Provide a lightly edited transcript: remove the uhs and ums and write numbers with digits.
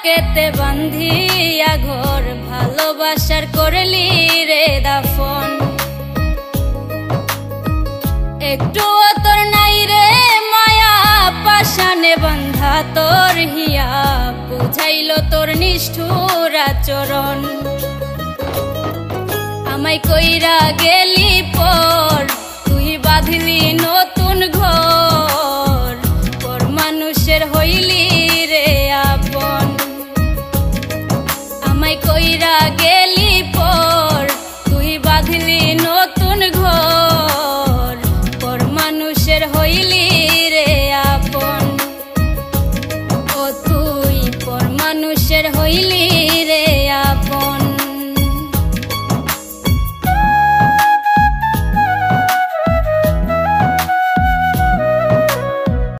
বুকেতে বান্ধিয়া ঘর ভালোবাসার করলি রে দাফন। একটুও তোর নাই রে মায়া পাশানে বান্ধা তোর হিয়া বুঝাইল তোর নিষ্ঠুর আচরণ। আমায় কইরা গেলি পর তুই বাঁধলি